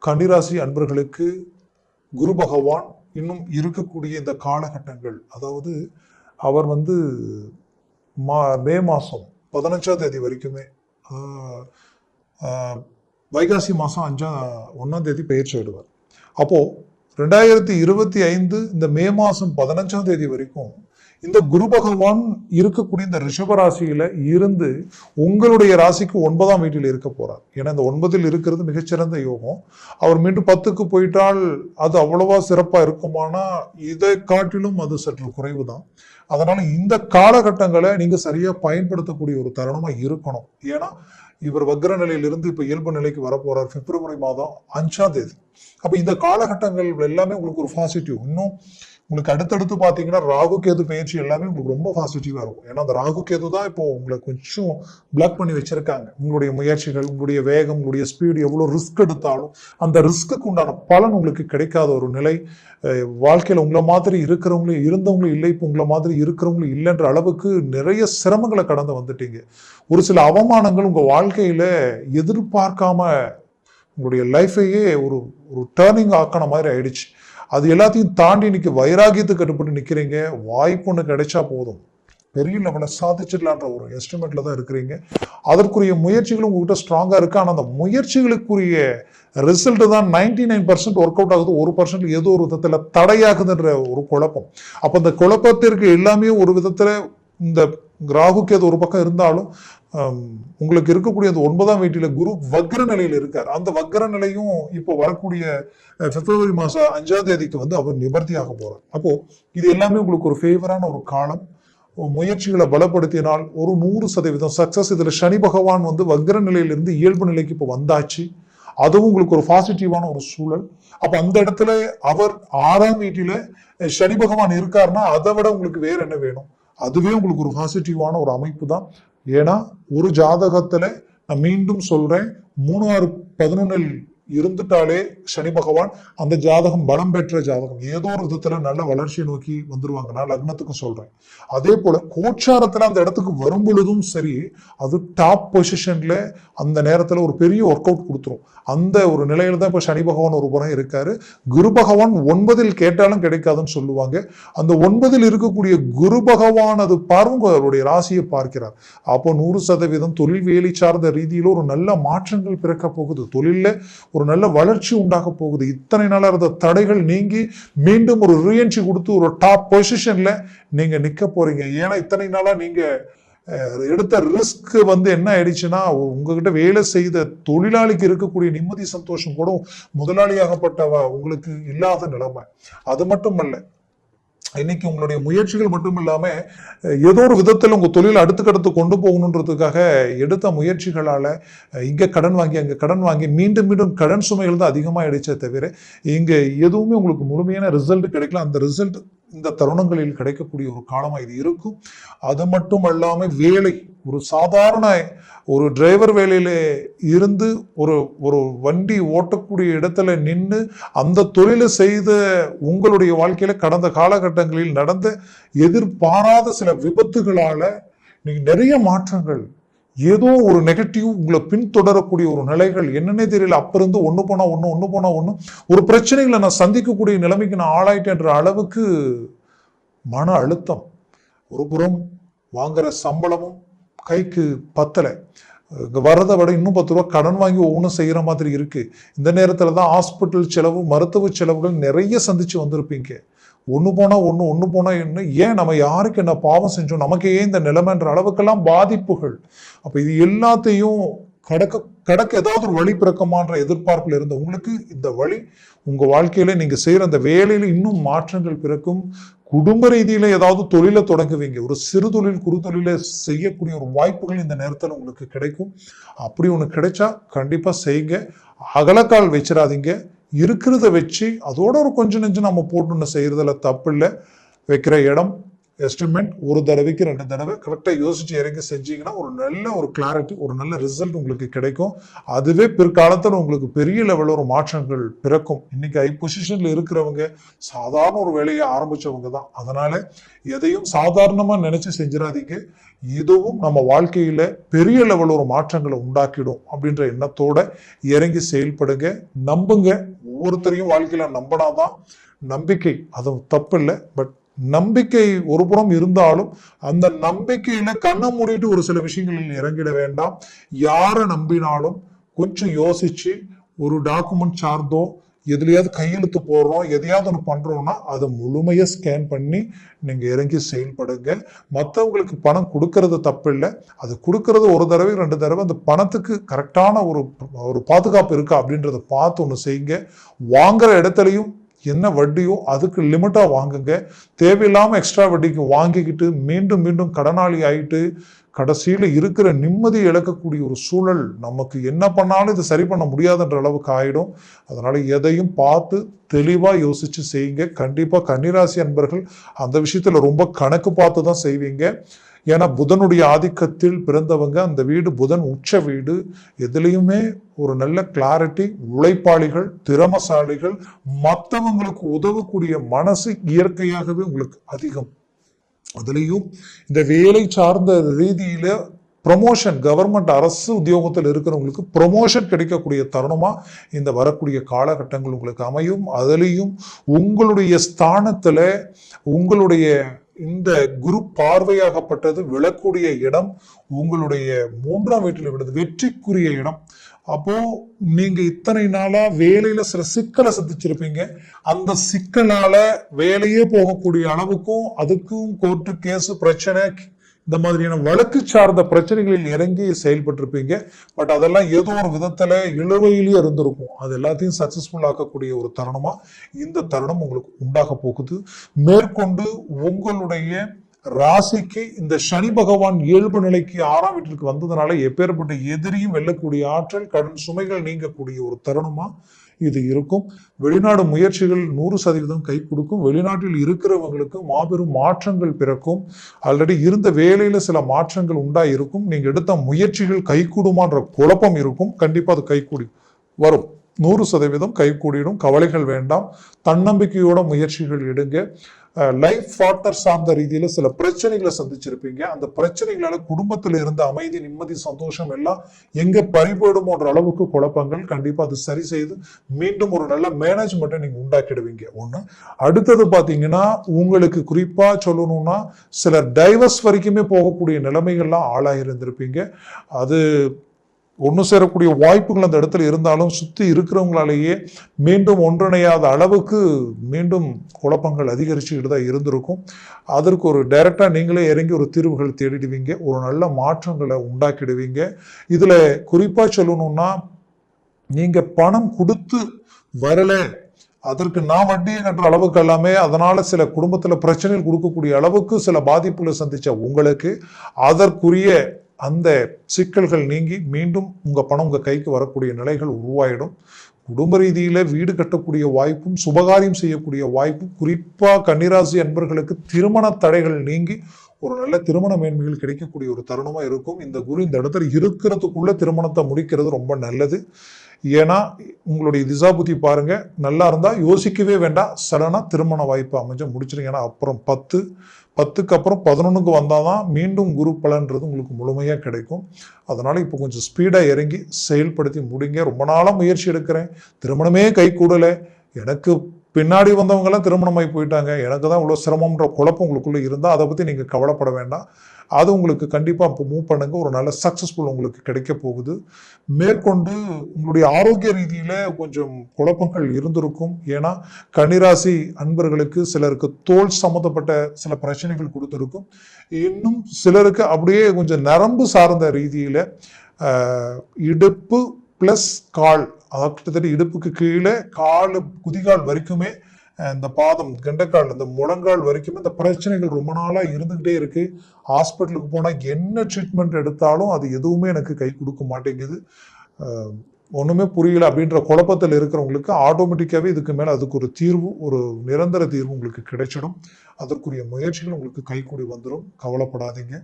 கன்னிராசி அன்பர்களுக்கு குரு பகவான் இன்னும் இருக்கக்கூடிய இந்த காலகட்டங்கள், அதாவது அவர் மே மாதம் 15ஆம் தேதி வரைக்குமே, வைகாசி மாதம் 1ஆம் தேதி பெயர்ச்சி விடுவார். அப்போது 2025 இந்த மே மாதம் 15ஆம் தேதி வரைக்கும் இந்த குரு பகவான் இருக்கக்கூடிய இந்த ரிஷபராசியில இருந்து உங்களுடைய ராசிக்கு 9ஆம் வீட்டில் இருக்க போறார். ஏன்னா இந்த 9ல் இருக்கிறது மிகச்சிறந்த யோகம். அவர் மீண்டும் 10க்கு போயிட்டால் அது அவ்வளவா சிறப்பா இருக்குமானா இதை காட்டிலும் அது சற்று குறைவு தான். அதனால இந்த காலகட்டங்களை நீங்க சரியா பயன்படுத்தக்கூடிய ஒரு தருணமா இருக்கணும். ஏன்னா இவர் வக்ர நிலையிலிருந்து இப்ப இயல்பு நிலைக்கு வரப்போறார் பிப்ரவரி மாதம் 5ஆம் தேதி. அப்ப இந்த காலகட்டங்கள் எல்லாமே உங்களுக்கு ஒரு பாசிட்டிவ். இன்னும் உங்களுக்கு அடுத்தடுத்து பாத்தீங்கன்னா ராகு கேது பயிற்சி எல்லாமே உங்களுக்கு ரொம்ப பாசிட்டிவா இருக்கும். ஏன்னா அந்த ராகு கேது தான் இப்போ உங்களை கொஞ்சம் பிளாக் பண்ணி வச்சிருக்காங்க. உங்களுடைய முயற்சிகள், உங்களுடைய வேகம், உங்களுடைய ஸ்பீடு, எவ்வளவு ரிஸ்க் எடுத்தாலும் அந்த ரிஸ்க்கு உண்டான பலன் உங்களுக்கு கிடைக்காத ஒரு நிலை. வாழ்க்கையில உங்களை மாதிரி இருக்கிறவங்களும் இருந்தவங்களும் இல்லை, இப்போ உங்களை மாதிரி இருக்கிறவங்களும் இல்லைன்ற அளவுக்கு நிறைய சிரமங்களை கடந்து வந்துட்டீங்க. ஒரு சில அவமானங்கள் உங்க வாழ்க்கையில எதிர்பார்க்காம உங்களுடைய லைஃபையே ஒரு டேர்னிங் ஆக்கின மாதிரி ஆயிடுச்சு. அது எல்லாத்தையும் தாண்டி இன்னைக்கு வைராகியத்துக்கு கட்டுப்பட்டு நிற்கிறீங்க. வாய்ப்பு ஒன்று கிடைச்சா போதும், பெரிய லெவலில் சாதிச்சிடலான்ற ஒரு எஸ்டிமேட்ல தான் இருக்கிறீங்க. அதற்குரிய முயற்சிகளும் உங்ககிட்ட ஸ்ட்ராங்கா இருக்கு. ஆனால் அந்த முயற்சிகளுக்குரிய ரிசல்ட் தான் 99% ஒர்க் அவுட் ஆகுது, 1% ஏதோ ஒரு விதத்துல தடையாகுதுன்ற ஒரு குழப்பம். அப்ப அந்த குழப்பத்திற்கு எல்லாமே ஒரு விதத்துல இந்த ராகுக்கு அது ஒரு பக்கம் இருந்தாலும் உங்களுக்கு இருக்கக்கூடிய அந்த 9ஆம் வீட்டில குரு வக்ர நிலையில் இருக்கார். அந்த வக்ர நிலையும் இப்போ வரக்கூடிய பிப்ரவரி மாசம் 5ஆம் தேதிக்கு அவர் நிவர்த்தியாக போறார். அப்போ இது எல்லாமே உங்களுக்கு ஒரு ஃபேவரான ஒரு காலம். முயற்சிகளை பலப்படுத்தினால் ஒரு 100% சக்சஸ். இதுல சனி பகவான் வக்ர நிலையிலிருந்து இயல்பு நிலைக்கு இப்போ வந்தாச்சு. அதுவும் உங்களுக்கு ஒரு பாசிட்டிவான ஒரு சூழல். அப்ப அந்த இடத்துல அவர் 6ஆம் வீட்டில சனி பகவான் இருக்காருன்னா அதை விட உங்களுக்கு வேற என்ன வேணும்? அதுவே உங்களுக்கு ஒரு பாசிட்டிவான ஒரு அமைப்பு தான். ஏன்னா ஒரு ஜாதகத்துல நான் மீண்டும் சொல்றேன், 3, 6, 11 இருந்துட்டாலே சனி பகவான் அந்த ஜாதகம் பலம் பெற்ற ஜாதகம், ஏதோ ஒரு விதத்துல நல்ல வளர்ச்சியை நோக்கி வந்துருவாங்க. நான் லக்னத்துக்கும் சொல்றேன். அதே போல கோச்சாரத்துல அந்த இடத்துக்கு வரும் பொழுதும் சரி, அது டாப் பொசிஷன்ல அந்த நேரத்துல ஒரு பெரிய ஒர்க் அவுட் கொடுத்துரும். அந்த ஒரு நிலையில தான் இப்ப சனி பகவான் ஒரு புறம் இருக்காரு. குரு பகவான் 9ல் கேட்டாலும் கிடைக்காதுன்னு சொல்லுவாங்க. அந்த 9ல் இருக்கக்கூடிய குரு பகவான் அது பார்வங்க அவருடைய ராசியை பார்க்கிறார். அப்போ 100% தொழில் வேலை சார்ந்த ரீதியில ஒரு நல்ல மாற்றங்கள் பிறக்க போகுது. தொழில ஒரு நல்ல வளர்ச்சி உண்டாக போகுது. இத்தனை நாளா இருந்த தடைகள் நீங்கி மீண்டும் ஒரு ரீஎன்ட்ரி கொடுத்து ஒரு டாப் பொசிஷன்ல நீங்க நிக்க போறீங்க. ஏன்னா இத்தனை நாளா நீங்க எடுத்த ரிஸ்க் என்ன ஆயிடுச்சுன்னா, உங்ககிட்ட வேலை செய்த தொழிலாளிக்கு இருக்கக்கூடிய நிம்மதி சந்தோஷம் கூட முதலாளியாகப்பட்டவ உங்களுக்கு இல்லாத நிலைமை. அது மட்டுமல்ல, இன்னைக்கு உங்களுடைய முயற்சிகள் மட்டும் இல்லாம ஏதோ ஒரு விதத்தில் உங்க தொழில் அடுத்துக்கடுத்து கொண்டு போகணுன்றதுக்காக எடுத்த முயற்சிகளால இங்க கடன் வாங்கி அங்க கடன் வாங்கி மீண்டும் மீண்டும் கடன் சுமைகள் தான் அதிகமாக ஆயிடுச்சே தவிர இங்க எதுவுமே உங்களுக்கு முழுமையான ரிசல்ட் கிடைக்கல. அந்த ரிசல்ட் இந்த தருணங்களில் கிடைக்கக்கூடிய ஒரு காலமா இது இருக்கும். அது மட்டும் அல்லாம வேலை, ஒரு சாதாரண ஒரு டிரைவர் வேலையில இருந்து ஒரு வண்டி ஓட்டக்கூடிய இடத்துல நின்று அந்த தொழிலை செய்த உங்களுடைய வாழ்க்கையில கடந்த காலகட்டங்களில் நடந்த எதிர்பாராத சில விபத்துகளால நீங்க நிறைய மாற்றங்கள், ஏதோ ஒரு நெகட்டிவ் உங்களை பின்தொடரக்கூடிய ஒரு நிலைகள் என்னன்னே தெரியல. அப்ப இருந்து ஒண்ணு போனா ஒண்ணு ஒரு பிரச்சனைகளை நான் சந்திக்கக்கூடிய நிலைமைக்கு நான் ஆளாயிட்டேன்ற அளவுக்கு மன அழுத்தம். ஒரு புறம் வாங்குற சம்பளமும் கைக்கு பத்தலை, வரதை விட இன்னும் 10 ரூபா கடன் வாங்கி ஒவ்வொன்றும் செய்யற மாதிரி இருக்கு. இந்த நேரத்துல தான் ஹாஸ்பிட்டல் செலவு, மருத்துவ செலவுகள் நிறைய சந்திச்சு வந்திருப்பீங்க. ஒண்ணு போனா என்ன, ஏன் நம்ம யாருக்கு என்ன பாவம் செஞ்சோம், நமக்கு ஏன் இந்த நிலைமைன்ற அளவுக்கெல்லாம் பாதிப்புகள். அப்ப இது எல்லாத்தையும் கடக்க ஏதாவது ஒரு வழி பிறக்கமான்ற எதிர்பார்ப்புல இருந்த உங்களுக்கு இந்த வழி உங்க வாழ்க்கையில நீங்க செய்யற அந்த வேலையில இன்னும் மாற்றங்கள் பிறக்கும். குடும்ப ரீதியில ஏதாவது தொழிலை தொடங்குவீங்க. ஒரு சிறு தொழில், குறு தொழிலை செய்யக்கூடிய ஒரு வாய்ப்புகள் இந்த நேரத்துல உங்களுக்கு கிடைக்கும். அப்படி ஒண்ணு கிடைச்சா கண்டிப்பா செய்யுங்க. அகலக்கால் வச்சிடாதீங்க. இருக்கிறத வச்சு அதோட ஒரு கொஞ்சம் நெஞ்சு நம்ம போட்டு செய்யறதுல தப்பு இல்லை. வைக்கிற இடம், எஸ்டிமேட் ஒரு தடவைக்கு 2 தடவை கரெக்டாக யோசிச்சு இறங்கி செஞ்சீங்கன்னா ஒரு நல்ல ஒரு கிளாரிட்டி, ஒரு நல்ல ரிசல்ட் உங்களுக்கு கிடைக்கும். அதுவே பிற்காலத்தில் உங்களுக்கு பெரிய லெவலில் ஒரு மாற்றங்கள் பிறக்கும். இன்னைக்கு ஹை பொசிஷன்ல இருக்கிறவங்க சாதாரண ஒரு வேலையை ஆரம்பிச்சவங்க தான். அதனால எதையும் சாதாரணமா நினைச்சு செஞ்சிடாதீங்க. இதுவும் நம்ம வாழ்க்கையில பெரிய லெவல் ஒரு மாற்றங்களை உண்டாக்கிடும் அப்படின்ற எண்ணத்தோட இறங்கி செயல்படுங்க. நம்புங்க. ஒவ்வொருத்தரையும் வாழ்க்கையில நம்பினாதான் நம்பிக்கை, அது தப்பு இல்லை. பட் நம்பிக்கை ஒரு புறம் இருந்தாலும் அந்த நம்பிக்கையில கண்ணை மூடிட்டு ஒரு சில விஷயங்களில் இறங்கிட வேண்டாம். யாரை நம்பினாலும் கொஞ்சம் யோசிச்சு ஒரு டாக்குமெண்ட் சார்ந்தோ எதுலையாவது கையெழுத்து போடுறோம், எதையாவது ஒன்று பண்றோம்னா அதை முழுமையா ஸ்கேன் பண்ணி நீங்க இறங்கி செயல்படுங்க. மற்றவங்களுக்கு பணம் கொடுக்கறது தப்பு இல்லை. அது கொடுக்கறது ஒரு தடவை 2 தடவை அந்த பணத்துக்கு கரெக்டான ஒரு பாதுகாப்பு இருக்கா அப்படின்றத பார்த்து ஒன்று செய்யுங்க. வாங்குற இடத்துலையும் என்ன வட்டியோ அதுக்கு லிமிட்டா வாங்குங்க. தேவையில்லாம எக்ஸ்ட்ரா வட்டிக்கு வாங்கிக்கிட்டு மீண்டும் மீண்டும் கடனாளி ஆயிட்டு கடைசியில இருக்கிற நிம்மதி இழக்கக்கூடிய ஒரு சூழல், நமக்கு என்ன பண்ணாலும் இது சரி பண்ண முடியாதுன்ற அளவுக்கு ஆயிடும். அதனால எதையும் பார்த்து தெளிவா யோசிச்சு செய்யுங்க. கண்டிப்பா கன்னிராசி அன்பர்கள் அந்த விஷயத்துல ரொம்ப கணக்கு பார்த்து தான் செய்வீங்க. ஏன்னா புதனுடைய ஆதிக்கத்தில் பிறந்தவங்க, அந்த வீடு புதன் உச்ச வீடு. எதுலையுமே ஒரு நல்ல கிளாரிட்டி, உழைப்பாளிகள், திறமசாலிகள், மற்றவங்களுக்கு உதவக்கூடிய மனசு இயற்கையாகவே உங்களுக்கு அதிகம். அதுலேயும் இந்த வேலை சார்ந்த ரீதியில ப்ரொமோஷன், கவர்மெண்ட் அரசு உத்தியோகத்தில் இருக்கிறவங்களுக்கு ப்ரொமோஷன் கிடைக்கக்கூடிய தருணமா இந்த வரக்கூடிய காலகட்டங்கள் உங்களுக்கு அமையும். அதுலேயும் உங்களுடைய ஸ்தானத்துல உங்களுடைய இந்த குரு பார்வையாகப்பட்டது விழக்கூடிய இடம் உங்களுடைய 3ஆம் வீட்டில் விடுது, வெற்றிக்குரிய இடம். அப்போ நீங்க இத்தனை நாளா வேலையில சில சிக்கலை சந்திச்சிருப்பீங்க. அந்த சிக்கலால வேலையே போகக்கூடிய அளவுக்கும் அதுக்கும் கோர்ட்டு கேஸ் பிரச்சனை இந்த மாதிரியான வழக்கு சார்ந்த பிரச்சனைகளில் இறங்கி செயல்பட்டிருப்பீங்க. பட் அதெல்லாம் ஏதோ ஒரு விதத்துல இழுவையிலேயே இருந்திருக்கும். அது எல்லாத்தையும் சக்சஸ்ஃபுல் ஆக்கக்கூடிய ஒரு தருணமா இந்த தருணம் உங்களுக்கு உண்டாக போகுது. மேற்கொண்டு உங்களுடைய ராசிக்கு இந்த சனி பகவான் இயல்பு நிலைக்கு 6ஆம் வீட்டிற்கு வந்ததுனால எப்பேற்பட்ட எதிரியும் வெல்லக்கூடிய ஆற்றல், கடன் சுமைகள் நீங்கக்கூடிய ஒரு தருணமா இது இருக்கும். வெளிநாடு முயற்சிகள் 100% கை கொடுக்கும். வெளிநாட்டில் இருக்கிறவங்களுக்கு மாபெரும் மாற்றங்கள் பிறக்கும். ஆல்ரெடி இருந்த வேலையில சில மாற்றங்கள் உண்டா இருக்கும். நீங்க எடுத்த முயற்சிகள் கை கூடுமான்ற குழப்பம் இருக்கும். கண்டிப்பா அது கைகூடி வரும். 100% கைகூடிடும். கவலைகள் வேண்டாம். தன்னம்பிக்கையோட முயற்சிகள் எடுங்க. லைஃப் பார்ட்னர் சார்ந்த ரீதியில சில பிரச்சனைகளை சந்திச்சிருப்பீங்க. அந்த பிரச்சனைகளால குடும்பத்துல இருந்த அமைதி, நிம்மதி, சந்தோஷம் எல்லாம் எங்க பறிபோடுமோன்ற அளவுக்கு குழப்பங்கள். கண்டிப்பா அது சரி செய்து மீண்டும் ஒரு நல்ல மேனேஜ்மெண்ட்டை நீங்க உண்டாக்கிடுவீங்க. ஒண்ணு. அடுத்தது பாத்தீங்கன்னா உங்களுக்கு குறிப்பா சொல்லணும்னா சிலர் டைவர்ஸ் வரைக்குமே போகக்கூடிய நிலைமைகள்லாம் ஆளாயிருந்திருப்பீங்க. அது ஒன்று சேரக்கூடிய வாய்ப்புகள் அந்த இடத்துல இருந்தாலும் சுற்றி இருக்கிறவங்களாலேயே மீண்டும் ஒன்றிணையாத அளவுக்கு மீண்டும் குழப்பங்கள் அதிகரிச்சுக்கிட்டு தான் இருந்திருக்கும். அதற்கு ஒரு டைரக்டா நீங்களே இறங்கி ஒரு தீர்வுகள் தேடிடுவீங்க. ஒரு நல்ல மாற்றங்களை உண்டாக்கிடுவீங்க. இதுல குறிப்பா சொல்லணும்னா நீங்க பணம் கொடுத்து வரல, அதற்கு நான் வட்டியை கட்டுற அளவுக்கு எல்லாமே, அதனால சில குடும்பத்துல பிரச்சனைகள் கொடுக்கக்கூடிய அளவுக்கு சில பாதிப்புகளை சந்திச்ச உங்களுக்கு அதற்குரிய அந்த சிக்கல்கள் நீங்கி மீண்டும் உங்க பணம் உங்க கைக்கு வரக்கூடிய நிலைகள் உருவாயிடும். குடும்ப ரீதியில வீடு கட்டக்கூடிய வாய்ப்பும் சுபகாரியம் செய்யக்கூடிய வாய்ப்பும், குறிப்பா கன்னிராசி அன்பர்களுக்கு திருமண தடைகள் நீங்கி ஒரு நல்ல திருமண மேன்மைகள் கிடைக்கக்கூடிய ஒரு தருணமா இருக்கும். இந்த குரு இந்த இடத்துல இருக்கிறதுக்குள்ள திருமணத்தை முடிக்கிறது ரொம்ப நல்லது. ஏன்னா உங்களுடைய திசாபுத்தி பாருங்க, நல்லா இருந்தா யோசிக்கவே வேண்டாம், சடனா திருமண வாய்ப்பு அமைஞ்சு முடிச்சிருங்க. ஏன்னா அப்புறம் 10க்கு அப்புறம் 11க்கு வந்தாதான் மீண்டும் குரு பலன்றது உங்களுக்கு முழுமையா கிடைக்கும். அதனால இப்போ கொஞ்சம் ஸ்பீடா இறங்கி செயல்படுத்தி முடிங்க. ரொம்ப நாளா முயற்சி எடுக்கிறேன், திருமணமே கை கூடல, எனக்கு பின்னாடி வந்தவங்க எல்லாம் திருமணமாகி போயிட்டாங்க, எனக்கு தான் இவ்வளவு சிரமம்ன்ற குழப்பம் உங்களுக்குள்ள இருந்தா அதை பத்தி நீங்க கவலைப்பட வேண்டாம். அது உங்களுக்கு கண்டிப்பா இப்போ மூவ் பண்ணுங்க. ஒரு நல்ல சக்சஸ்ஃபுல் உங்களுக்கு கிடைக்க போகுது. மேற்கொண்டு உங்களுடைய ஆரோக்கிய ரீதியில கொஞ்சம் குழப்பங்கள் இருந்திருக்கும். ஏன்னா கன்னிராசி அன்பர்களுக்கு சிலருக்கு தோல் சம்மந்தப்பட்ட சில பிரச்சனைகள் கொடுத்திருக்கும். இன்னும் சிலருக்கு அப்படியே கொஞ்சம் நரம்பு சார்ந்த ரீதியில இடுப்பு பிளஸ் கால், அதாவது கிட்டத்தட்ட இடுப்புக்கு கீழே கால் குதிகால் வரைக்குமே, இந்த பாதம் கெண்டைக்கால் இந்த முழங்கால் வரைக்குமே இந்த பிரச்சனைகள் ரொம்ப நாளா இருந்துகிட்டே இருக்கு. ஹாஸ்பிட்டலுக்கு போனா என்ன ட்ரீட்மெண்ட் எடுத்தாலும் அது எதுவுமே எனக்கு கை கொடுக்க மாட்டேங்குது. ஒண்ணுமே புரியல அப்படின்ற குழப்பத்தில் இருக்கிறவங்களுக்கு ஆட்டோமேட்டிக்காவே இதுக்கு மேல அதுக்கு ஒரு தீர்வு, ஒரு நிரந்தர தீர்வு உங்களுக்கு கிடைச்சிடும். அதற்குரிய முயற்சிகள் உங்களுக்கு கைகூடி வந்துடும். கவலைப்படாதீங்க.